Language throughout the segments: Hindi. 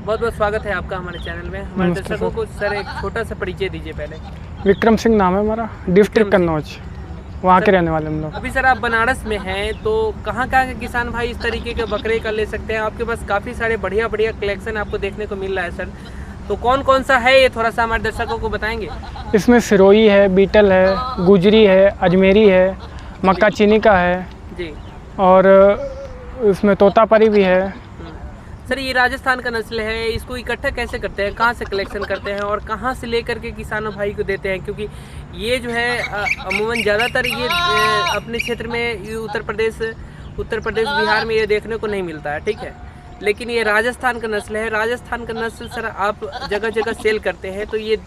बहुत बहुत स्वागत है आपका हमारे चैनल में। हमारे दर्शकों को सर एक छोटा सा परिचय दीजिए पहले। विक्रम सिंह नाम है हमारा, डिस्ट्रिक्ट कन्नौज, वहाँ के रहने वाले हम लोग। अभी सर आप बनारस में हैं, तो कहाँ कहाँ के किसान भाई इस तरीके के बकरे का ले सकते हैं? आपके पास काफ़ी सारे बढ़िया बढ़िया कलेक्शन आपको देखने को मिल रहा है सर, तो कौन कौन सा है ये थोड़ा सा हमारे दर्शकों को बताएंगे? इसमें सिरोही है, बीटल है, गुजरी है, अजमेरी है, मक्का चीनी का है जी, और इसमें तोतापरी भी है। सर ये राजस्थान का नस्ल है, इसको इकट्ठा कैसे करते हैं, कहाँ से कलेक्शन करते हैं और कहाँ से लेकर के किसानों भाई को देते हैं? क्योंकि ये जो है अमूमन ज़्यादातर ये अपने क्षेत्र में ये उत्तर प्रदेश बिहार में ये देखने को नहीं मिलता है, ठीक है। लेकिन ये राजस्थान का नस्ल है। राजस्थान का नस्ल सर आप जगह जगह सेल करते हैं, तो ये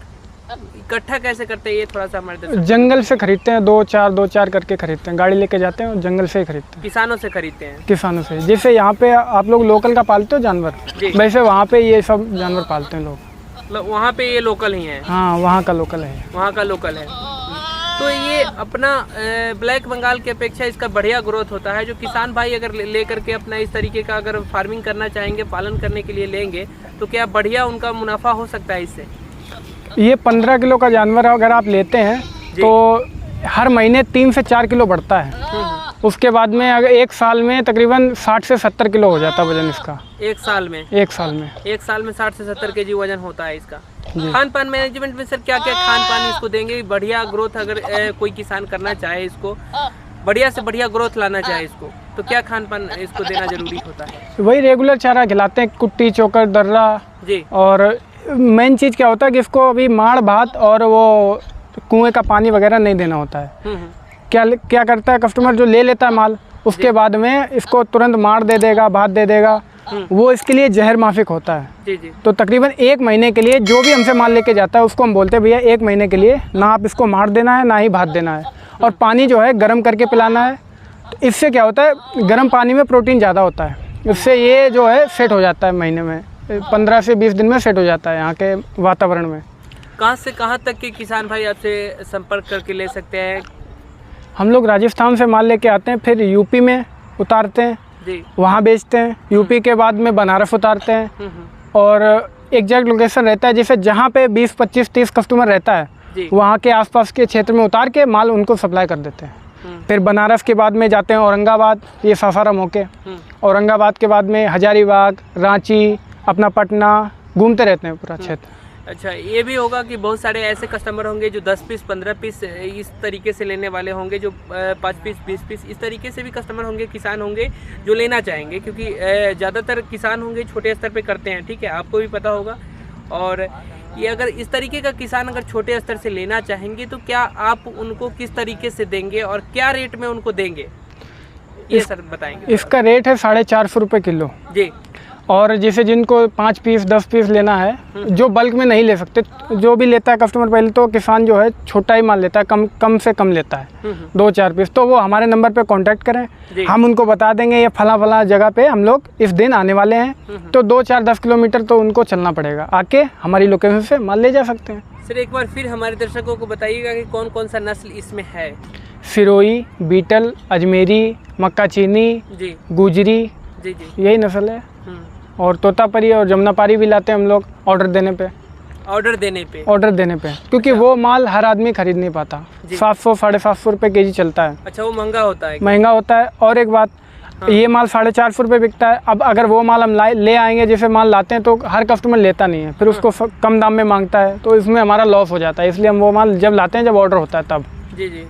इकट्ठा कैसे करते हैं ये थोड़ा सा हमारे जंगल से खरीदते हैं, दो चार करके खरीदते हैं, गाड़ी लेके जाते हैं और जंगल से ही खरीदते हैं। किसानों से खरीदते हैं? किसानों से। जैसे यहाँ पे आप लोग लोकल का पालते हो जानवर, वैसे वहाँ पे ये सब जानवर पालते हैं लोग। मतलब वहाँ पे ये लोकल ही है? हाँ, वहाँ का लोकल है। वहाँ का लोकल है। तो ये अपना ब्लैक बंगाल की अपेक्षा इसका बढ़िया ग्रोथ होता है। जो किसान भाई अगर ले करके अपना इस तरीके का अगर फार्मिंग करना चाहेंगे, पालन करने के लिए लेंगे, तो क्या बढ़िया उनका मुनाफा हो सकता है इससे? ये 15 किलो का जानवर अगर आप लेते हैं तो हर महीने 3 से 4 किलो बढ़ता है। उसके बाद में अगर एक साल में तकरीबन 60 से 70 किलो हो जाता है वजन इसका। एक साल में? एक साल में 60 से 70 केजी वजन होता है इसका। खान पान मैनेजमेंट में सर क्या क्या खान पान इसको देंगे? बढ़िया ग्रोथ अगर कोई किसान करना चाहे, इसको बढ़िया से बढ़िया ग्रोथ लाना चाहे इसको, तो क्या खान पान इसको देना जरूरी होता है? वही रेगुलर चारा खिलाते हैं, कुट्टी, चोकर, दर्रा जी। और मेन चीज़ क्या होता है कि इसको अभी माड़ भात और वो कुएं का पानी वगैरह नहीं देना होता है। क्या करता है कस्टमर, जो ले लेता है माल, उसके बाद में इसको तुरंत माड़ दे देगा, भात दे देगा, वो इसके लिए जहर माफिक होता है। जी। तो तकरीबन 1 महीने के लिए जो भी हमसे माल लेके जाता है उसको हम बोलते हैं भैया 1 महीने के लिए ना आप इसको माड़ देना है, ना ही भात देना है, और पानी जो है गर्म करके पिलाना है। तो इससे क्या होता है, गर्म पानी में प्रोटीन ज़्यादा होता है, इससे ये जो है सेट हो जाता है, महीने में 15 से 20 दिन में सेट हो जाता है यहाँ के वातावरण में। कहाँ से कहाँ तक के किसान भाई आपसे संपर्क करके ले सकते हैं? हम लोग राजस्थान से माल लेके आते हैं, फिर यूपी में उतारते हैं जी, वहाँ बेचते हैं। यूपी के बाद में बनारस उतारते हैं, और एग्जैक्ट लोकेशन रहता है, जैसे जहाँ पे 20, 25, 30 कस्टमर रहता है वहाँ के आसपास के क्षेत्र में उतार के माल उनको सप्लाई कर देते हैं। फिर बनारस के बाद में जाते हैं औरंगाबाद, ये सासाराम होके, औरंगाबाद के बाद में हजारीबाग, रांची, अपना पटना, घूमते रहते हैं पूरा क्षेत्र। अच्छा, ये भी होगा कि बहुत सारे ऐसे कस्टमर होंगे जो 10 पीस 15 पीस इस तरीके से लेने वाले होंगे, जो 5 पीस 20 पीस इस तरीके से भी कस्टमर होंगे, किसान होंगे जो लेना चाहेंगे, क्योंकि ज़्यादातर किसान होंगे छोटे स्तर पे करते हैं, ठीक है, आपको भी पता होगा। और ये अगर इस तरीके का किसान अगर छोटे स्तर से लेना चाहेंगे तो क्या आप उनको किस तरीके से देंगे और क्या रेट में उनको देंगे, ये सर बताएंगे? इसका रेट है 450 रुपये किलो जी। और जैसे जिनको 5 पीस 10 पीस लेना है, जो बल्क में नहीं ले सकते, जो भी लेता है कस्टमर, पहले तो किसान जो है छोटा ही माल लेता है, कम से कम लेता है 2-4 पीस, तो वो हमारे नंबर पे कांटेक्ट करें, हम उनको बता देंगे ये फला जगह पे हम लोग इस दिन आने वाले हैं, तो 2-4-10 किलोमीटर तो उनको चलना पड़ेगा, आके हमारी लोकेशन से माल ले जा सकते हैं। सर एक बार फिर हमारे दर्शकों को बताइएगा कि कौन कौन सा नस्ल इसमें है? सिरोही, बीटल, अजमेरी, मक्का चीनी जी, गुजरी जी, यही नस्ल है। और तोतापरी और जमुनापारी भी लाते हैं हम लोग ऑर्डर देने पे, क्योंकि वो माल हर आदमी खरीद नहीं पाता। 700-750 रुपये केजी चलता है। अच्छा, वो महंगा होता है। और एक बात, ये माल 450 रुपये बिकता है। अब अगर वो माल हम ले आएंगे, जैसे माल लाते हैं, तो हर कस्टमर लेता नहीं है, फिर उसको कम दाम में मांगता है, तो इसमें हमारा लॉस हो जाता है। इसलिए हम वो माल जब लाते हैं, जब ऑर्डर होता है तब। जी।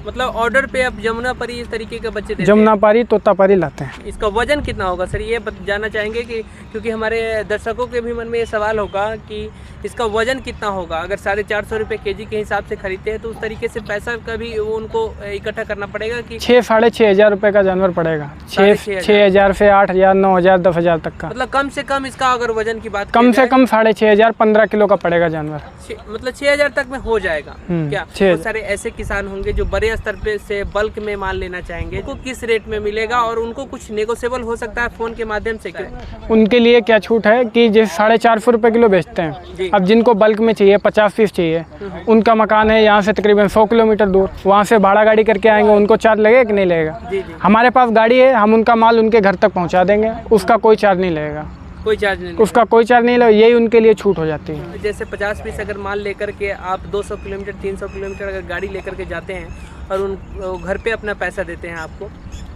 मतलब ऑर्डर पे आप जमुनापारी इस तरीके के बच्चे देते हैं? जमुनापारी, तोतापरी लाते हैं। इसका वजन कितना होगा सर, ये जानना चाहेंगे कि क्योंकि हमारे दर्शकों के भी मन में ये सवाल होगा कि इसका वजन कितना होगा। अगर 450 रुपये केजी के हिसाब से खरीदते हैं तो उस तरीके से पैसा का भी वो उनको इकट्ठा करना पड़ेगा कि 6-6.5 हज़ार रुपये का जानवर पड़ेगा। 6,000 से 8,000, 9,000, 10,000 तक का। मतलब कम से कम इसका अगर वजन की बात, कम से कम 6,500, 15 किलो का पड़ेगा जानवर। मतलब 6,000 तक में हो जाएगा क्या? बहुत सारे ऐसे किसान होंगे जो बड़े स्तर पे से बल्क में माल लेना चाहेंगे, उनको किस रेट में मिलेगा और उनको कुछ नेगोशिएबल हो सकता है फोन के माध्यम से क्या? उनके लिए क्या छूट है कि जैसे 450 रुपये किलो बेचते हैं, अब जिनको बल्क में चाहिए 50 पीस चाहिए, उनका मकान है यहाँ से तकरीबन 100 किलोमीटर दूर, वहाँ से भाड़ा गाड़ी करके आएंगे, उनको चार्ज लगेगा कि नहीं लगेगा? हमारे पास गाड़ी है, हम उनका माल उनके घर तक पहुँचा देंगे, उसका कोई चार्ज नहीं लगेगा। कोई चार्ज नहीं उसका कोई चार्ज नहीं लगे, यही उनके लिए छूट हो जाती है। जैसे 50 पीस अगर माल लेकर के आप 200 किलोमीटर 300 किलोमीटर अगर गाड़ी लेकर के जाते हैं और उन घर पे अपना पैसा देते हैं आपको,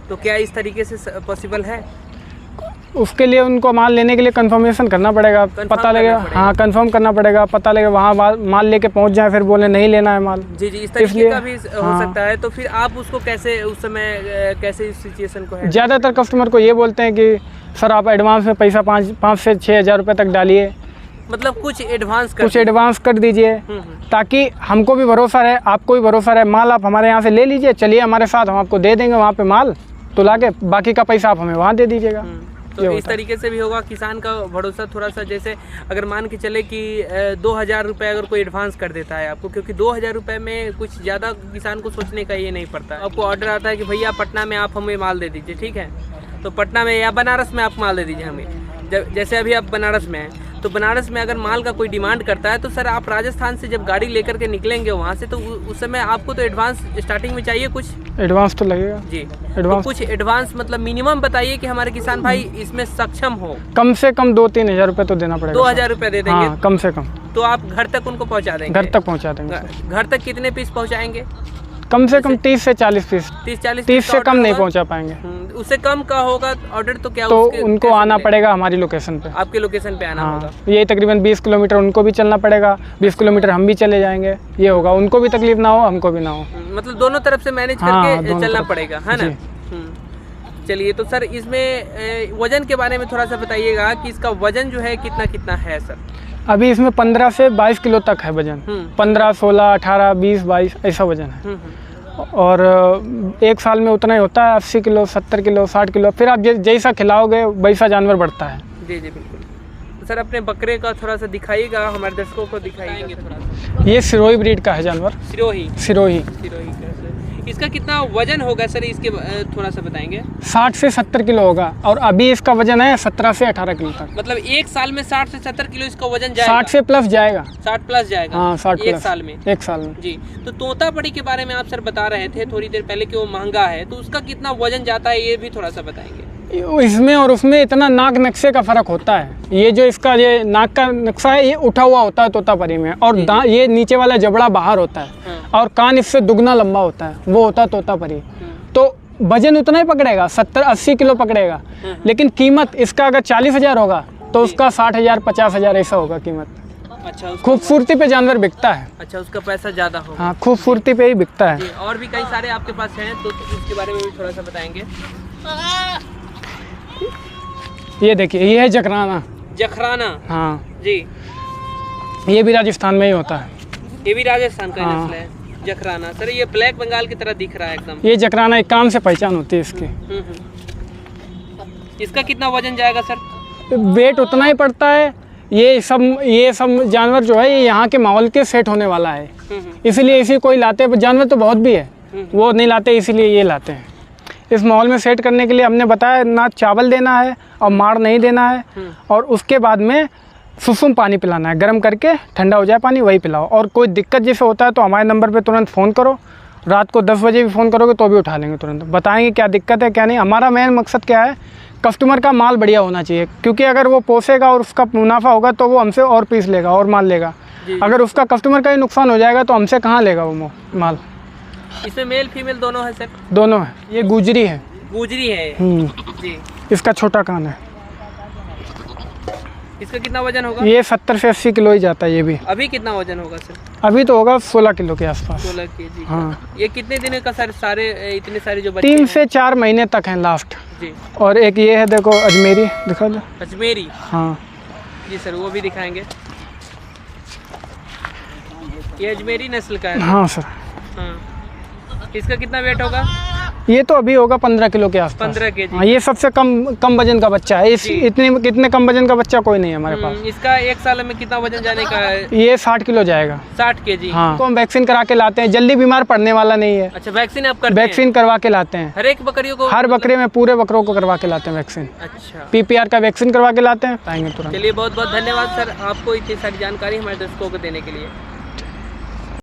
तो क्या इस तरीके से पॉसिबल है? उसके लिए उनको माल लेने के लिए कंफर्मेशन करना पड़ेगा, पता लगेगा, हाँ कंफर्म करना पड़ेगा, पता लगेगा, वहाँ माल लेके पहुँच जाए फिर बोले नहीं लेना है माल। जी जी, इस तरीके का भी हो सकता है। तो फिर आप उसको कैसे उस समय कैसे इस सिचुएशन को है? ज़्यादातर कस्टमर को ये बोलते हैं कि सर आप एडवांस में पैसा 5 से 6 हज़ार रुपये तक डालिए, मतलब कुछ एडवांस कर दीजिए, ताकि हमको भी भरोसा रहे, आपको भी भरोसा रहे। माल आप हमारे यहाँ से ले लीजिए, चलिए हमारे साथ, हम आपको दे देंगे वहाँ पे माल तो लाके, बाकी का पैसा आप हमें वहाँ दे दीजिएगा। तो इस तरीके से भी होगा किसान का भरोसा थोड़ा सा। जैसे अगर मान के चले कि 2000 रुपये अगर कोई एडवांस कर देता है आपको, क्योंकि 2000 रुपये में कुछ ज़्यादा किसान को सोचने का ये नहीं पड़ता। आपको ऑर्डर आता है कि भैया पटना में आप हमें माल दे दीजिए, ठीक है, तो पटना में या बनारस में आप माल दे दीजिए हमें। जैसे अभी आप बनारस में हैं, तो बनारस में अगर माल का कोई डिमांड करता है तो सर आप राजस्थान से जब गाड़ी लेकर के निकलेंगे वहाँ से, तो उस समय आपको तो एडवांस स्टार्टिंग में चाहिए, कुछ एडवांस तो लगेगा जी। एडवांस तो कुछ एडवांस मतलब मिनिमम बताइए कि हमारे किसान भाई इसमें सक्षम हो। कम से कम 2-3 हज़ार रुपये तो देना पड़ेगा। 2000 रुपये दे देंगे? हाँ, कम से कम। तो आप घर तक उनको पहुँचा देंगे? घर तक पहुँचा देंगे। घर तक कितने पीस पहुँचाएंगे? कम से कम 30 से 40 पीस। 30 से कम नहीं पहुंचा पाएंगे। उससे कम का होगा ऑर्डर तो क्या? तो उनको आना पड़ेगा हमारी लोकेशन पे। आपके लोकेशन पे आना होगा। ये तकरीबन 20 किलोमीटर उनको भी चलना पड़ेगा, 20 किलोमीटर हम भी चले जाएंगे, ये होगा, उनको भी तकलीफ ना हो, हमको भी ना हो। मतलब दोनों तरफ से मैनेज करके चलना पड़ेगा, है ना? चलिए, तो सर इसमें वजन के बारे में थोड़ा सा बताइएगा कि इसका वजन जो है कितना कितना है सर? अभी इसमें 15 से 22 किलो तक है वजन। 15, 16, 18, 20, 22 ऐसा वजन है। और एक साल में उतना ही होता है, 80 किलो, 70 किलो, 60 किलो। फिर आप जैसा खिलाओगे वैसा जानवर बढ़ता है। जी जी बिल्कुल। तो सर अपने बकरे का थोड़ा सा दिखाइएगा, हमारे दर्शकों को दिखाएंगे थोड़ा सा। ये सिरोही ब्रीड का है जानवर। सिरोही का। इसका कितना वजन होगा सर, इसके थोड़ा सा बताएंगे? 60 से 70 किलो होगा, और अभी इसका वजन है 17 से 18 किलो तक। मतलब एक साल में 60 से 70 किलो इसका वजन जाएगा? 60 से प्लस जाएगा। 60 प्लस जाएगा? हाँ, 60 एक साल में। एक साल में जी। तो तोतापरी के बारे में आप सर बता रहे थे थोड़ी देर पहले कि वो महंगा है, तो उसका कितना वजन जाता है ये भी थोड़ा सा बताएंगे? इसमें और उसमें इतना नाक नक्शे का फ़र्क होता है। ये जो इसका ये नाक का नक्शा है, ये उठा हुआ होता है तोतापरी में, और ये नीचे वाला जबड़ा बाहर होता है, और कान इससे दुगना लंबा होता है, वो होता है तोतापरी। तो वजन उतना ही पकड़ेगा, 70-80 किलो पकड़ेगा। लेकिन कीमत इसका अगर 40,000 होगा तो उसका 60,000, 50,000 ऐसा होगा कीमत। अच्छा, खूबसूरती पे जानवर बिकता है। अच्छा, उसका पैसा ज़्यादा होगा। हाँ, खूबसूरती पे ही बिकता है। और भी कई सारे आपके पास हैं, तो इसके बारे में भी थोड़ा सा बताएंगे। ये देखिए, ये है जखराना। हाँ जी। ये भी राजस्थान में ही होता है। ये भी राजस्थान का नस्ल है, जखराना। सर ये ब्लैक बंगाल की तरह दिख रहा है एकदम। ये जखराना एक काम से पहचान होती है इसकी। इसका कितना वजन जाएगा सर? वेट उतना ही पड़ता है। ये सब जानवर जो है ये यहाँ के माहौल के सेट होने वाला है, इसलिए इसी कोई लाते हैं। जानवर तो बहुत भी है, वो नहीं लाते, इसीलिए ये लाते हैं। इस माहौल में सेट करने के लिए हमने बताया ना चावल देना है और माड़ नहीं देना है, और उसके बाद में सुसुम पानी पिलाना है, गर्म करके ठंडा हो जाए पानी वही पिलाओ। और कोई दिक्कत जैसे होता है तो हमारे नंबर पे तुरंत फ़ोन करो, रात को 10 बजे भी फ़ोन करोगे तो भी उठा लेंगे, तुरंत बताएंगे क्या दिक्कत है क्या नहीं। हमारा मेन मकसद क्या है, कस्टमर का माल बढ़िया होना चाहिए, क्योंकि अगर वो पोसेगा और उसका मुनाफा होगा तो वो हमसे और पीस लेगा और माल लेगा। अगर उसका कस्टमर का ही नुकसान हो जाएगा तो हमसे कहाँ लेगा वो माल। इसमें मेल फीमेल दोनों है सर? दोनों है। ये गुजरी है। गुजरी है जी। इसका छोटा कान है। इसका कितना वजन होगा? ये 70 से 80 किलो ही जाता है। ये भी अभी कितना वजन होगा सर? अभी तो होगा 16 किलो के आसपास। 16 केजी। हाँ। ये कितने दिन का सर? सारे इतने सारे जो बच्चे 3 से 4 महीने तक हैं लास्ट जी। और एक ये है, देखो अजमेरी, दिखा दो। अजमेरी? हाँ जी सर, वो भी दिखाएंगे। ये अजमेरी नस्ल का है? हाँ सर। हाँ। इसका कितना वेट होगा? ये तो अभी होगा 15 किलो के आसपास। 15 केजी। हाँ, ये सबसे कम वजन का बच्चा है। इतने कम वजन का बच्चा कोई नहीं है हमारे पास। इसका एक साल में कितना वजन जाने का है? ये 60 किलो जाएगा। 60 केजी। हाँ, तो हम वैक्सीन करा के लाते हैं, जल्दी बीमार पड़ने वाला नहीं है। अच्छा, वैक्सीन आप करते हैं? वैक्सीन करवा के लाते हैं हर एक बकरियों को? हर बकरे में, पूरे बकरों को करवा के लाते हैं वैक्सीन। अच्छा, PPR का वैक्सीन करवा के लाते हैं, आएंगे तुरंत। चलिए, बहुत बहुत धन्यवाद सर आपको इतनी सारी जानकारी हमारे दर्शकों को देने के लिए।